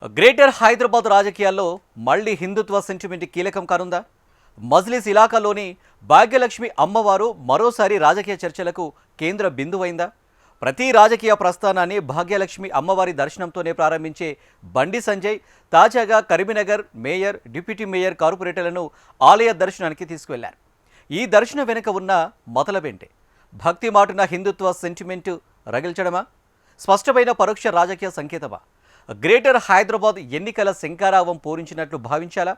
Greater Hyderabad రాజకీయాల్లో మళ్లీ హిందుత్వ sentiment కీలకం కానుందా? మజ్లిస్ ఇలాకాలోని భాగ్యలక్ష్మి అమ్మవారు మరోసారి రాజకీయ చర్చలకు కేంద్ర బిందువైందా? ప్రతి రాజకీయ ప్రస్థానాన్ని భాగ్యలక్ష్మి అమ్మవారి దర్శనంతోనే ప్రారంభించే బండి సంజయ్ తాజాగా కరీంనగర్ మేయర్, డిప్యూటీ మేయర్, కార్పొరేటర్లను ఆలయ దర్శనానికి తీసుకువెళ్లారు. ఈ దర్శనం వెనుక ఉన్న మొదలబెంటే భక్తి మాటున హిందుత్వ సెంటిమెంట్ రగిల్చడమా? స్పష్టమైన పరోక్ష రాజకీయ సంకేతమా? గ్రేటర్ హైదరాబాద్ ఎన్నికల శంఖారావం పూరించినట్లు భావించాలా?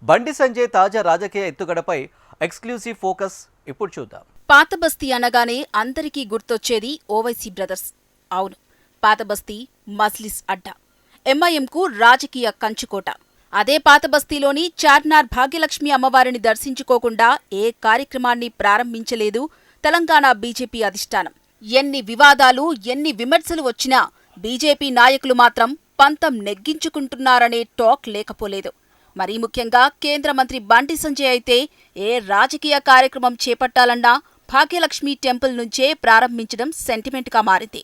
బండి సంజయ్ తాజా రాజకీయ ఎత్తుగడపై ఎక్స్క్లూసివ్ ఫోకస్ ఇప్పుడు చూద్దాం. పాతబస్తీ అనగానే అందరికీ గుర్తొచ్చేది ఓవైసీ బ్రదర్స్. అవును, పాతబస్తీ మజ్లిస్ అడ్డా, ఎంఐఎంకు రాజకీయ కంచుకోట. అదే పాతబస్తీలోని చార్మినార్ భాగ్యలక్ష్మి అమ్మవారిని దర్శించుకోకుండా ఏ కార్యక్రమాన్ని ప్రారంభించలేదు తెలంగాణ బీజేపీ అధిష్టానం. ఎన్ని వివాదాలు, ఎన్ని విమర్శలు వచ్చినా బీజేపీ నాయకులు మాత్రం పంతం నెగ్గించుకుంటున్నారనే టాక్ లేకపోలేదు. మరీ ముఖ్యంగా కేంద్ర మంత్రి బండి సంజయ్ అయితే ఏ రాజకీయ కార్యక్రమం చేపట్టాలన్నా భాగ్యలక్ష్మి టెంపుల్ నుంచే ప్రారంభించడం సెంటిమెంట్గా మారింది.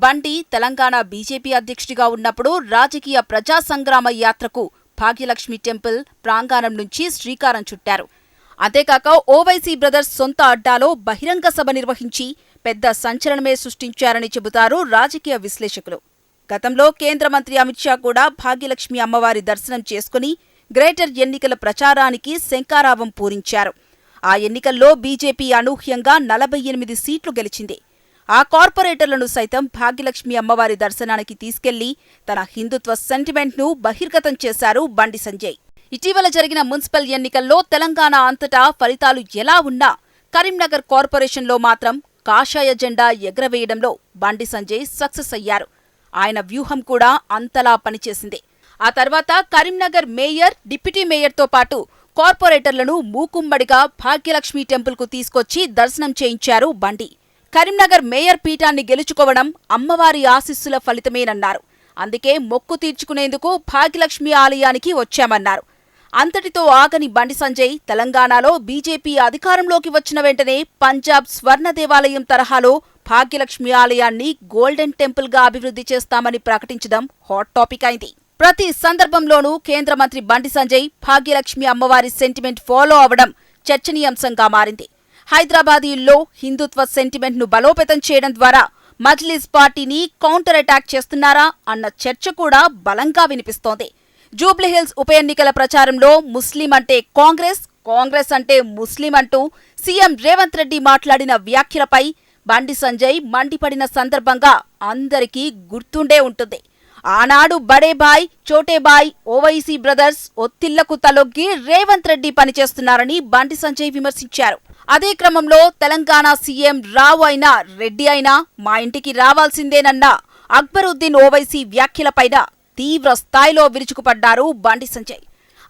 బండి తెలంగాణ బీజేపీ అధ్యక్షుడిగా ఉన్నప్పుడు రాజకీయ ప్రజా సంగ్రామ యాత్రకు భాగ్యలక్ష్మి టెంపుల్ ప్రాంగణం నుంచి శ్రీకారం చుట్టారు. అంతేకాక ఓవైసీ బ్రదర్స్ సొంత అడ్డాలో బహిరంగ సభ నిర్వహించి పెద్ద సంచలనమే సృష్టించారని చెబుతారు రాజకీయ విశ్లేషకులు. గతంలో కేంద్ర మంత్రి అమిత్ షా కూడా భాగ్యలక్ష్మి అమ్మవారి దర్శనం చేసుకుని గ్రేటర్ ఎన్నికల ప్రచారానికి శంఖారావం పూరించారు. ఆ ఎన్నికల్లో బీజేపీ అనూహ్యంగా 48 సీట్లు గెలిచింది. ఆ కార్పొరేటర్లను సైతం భాగ్యలక్ష్మి అమ్మవారి దర్శనానికి తీసుకెళ్లి తన హిందుత్వ సెంటిమెంట్ను బహిర్గతం చేశారు బండి సంజయ్. ఇటీవల జరిగిన మున్సిపల్ ఎన్నికల్లో తెలంగాణ అంతటా ఫలితాలు ఎలా ఉన్నా కరీంనగర్ కార్పొరేషన్లో మాత్రం కాషాయ జెండా ఎగరవేయడంలో బండి సంజయ్ సక్సెస్ అయ్యారు. ఆయన వ్యూహం కూడా అంతలా పనిచేసింది. ఆ తర్వాత కరీంనగర్ మేయర్, డిప్యూటీ మేయర్తో పాటు కార్పొరేటర్లను మూకుమ్మడిగా భాగ్యలక్ష్మి టెంపుల్కు తీసుకొచ్చి దర్శనం చేయించారు బండి. కరీంనగర్ మేయర్ పీఠాన్ని గెలుచుకోవడం అమ్మవారి ఆశీస్సుల ఫలితమేనన్నారు. అందుకే మొక్కు తీర్చుకునేందుకు భాగ్యలక్ష్మి ఆలయానికి వచ్చామన్నారు. అంతటితో ఆగని బండి సంజయ్ తెలంగాణలో బీజేపీ అధికారంలోకి వచ్చిన వెంటనే పంజాబ్ స్వర్ణ దేవాలయం తరహాలో భాగ్యలక్ష్మి ఆలయాన్ని గోల్డెన్ టెంపుల్గా అభివృద్ధి చేస్తామని ప్రకటించడం హాట్ టాపిక్ అయింది. ప్రతి సందర్భంలోనూ కేంద్ర మంత్రి బండి సంజయ్ భాగ్యలక్ష్మి అమ్మవారి సెంటిమెంట్ ఫాలో అవడం చర్చనీయాంశంగా మారింది. హైదరాబాదీల్లో హిందుత్వ సెంటిమెంట్ను బలోపేతం చేయడం ద్వారా మజ్లిస్ పార్టీని కౌంటర్ అటాక్ చేస్తున్నారా అన్న చర్చ కూడా బలంగా వినిపిస్తోంది. జూబ్లీహిల్స్ ఉప ఎన్నికల ప్రచారంలో ముస్లిం అంటే కాంగ్రెస్, కాంగ్రెస్ అంటే ముస్లిం అంటూ సీఎం రేవంత్ రెడ్డి మాట్లాడిన వ్యాఖ్యలపై బండి సంజయ్ మండిపడిన సందర్భంగా అందరికీ గుర్తుండే ఉంటుంది. ఆనాడు బడే బాయ్, చోటే బాయ్, ఓవైసీ బ్రదర్స్ ఒత్తిళ్లకు తలొగ్గి రేవంత్ రెడ్డి పనిచేస్తున్నారని బండి సంజయ్ విమర్శించారు. అదే క్రమంలో తెలంగాణ సీఎం రావు అయినా రెడ్డి అయినా మా ఇంటికి రావాల్సిందేనన్న అక్బరుద్దీన్ ఓవైసీ వ్యాఖ్యలపైన తీవ్ర స్థాయిలో విరుచుకుపడ్డారు బండి సంజయ్.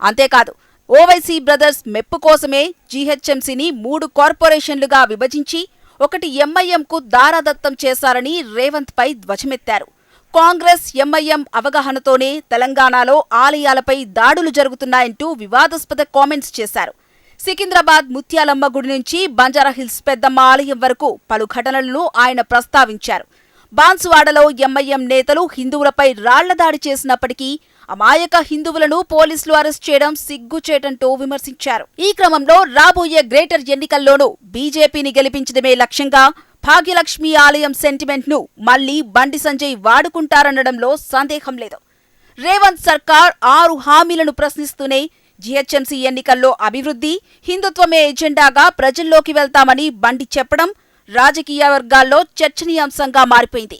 అంతేకాదు, ఓవైసీ బ్రదర్స్ మెప్పు కోసమే జీహెచ్ఎంసీని 3 కార్పొరేషన్లుగా విభజించి ఒకటి ఎంఐఎంకు దారాదత్తం చేశారని రేవంత్ పై ధ్వజమెత్తారు. కాంగ్రెస్, ఎంఐఎం అవగాహనతోనే తెలంగాణలో ఆలయాలపై దాడులు జరుగుతున్నాయంటూ వివాదాస్పద కామెంట్స్ చేశారు. సికింద్రాబాద్ ముత్యాలమ్మ గుడి నుంచి బంజారాహిల్స్ పెద్దమ్మ ఆలయం వరకు పలు ఘటనలను ఆయన ప్రస్తావించారు. బాన్సువాడలో ఎంఐఎం నేతలు హిందువులపై రాళ్లదాడి చేసినప్పటికీ అమాయక హిందువులను పోలీసులు అరెస్ట్ చేయడం సిగ్గుచేటంటూ విమర్శించారు. ఈ క్రమంలో రాబోయే గ్రేటర్ ఎన్నికల్లోనూ బీజేపీని గెలిపించడమే లక్ష్యంగా భాగ్యలక్ష్మి ఆలయం సెంటిమెంట్ను మళ్లీ బండి సంజయ్ వాడుకుంటారనడంలో సందేహం లేదు. రేవంత్ సర్కార్ 6 హామీలను ప్రశ్నిస్తూనే జీహెచ్ఎంసీ ఎన్నికల్లో అభివృద్ధి, హిందుత్వమే ఎజెండాగా ప్రజల్లోకి వెళ్తామని బండి చెప్పడం రాజకీయ వర్గాల్లో చర్చనీయాంశంగా మారిపోయింది.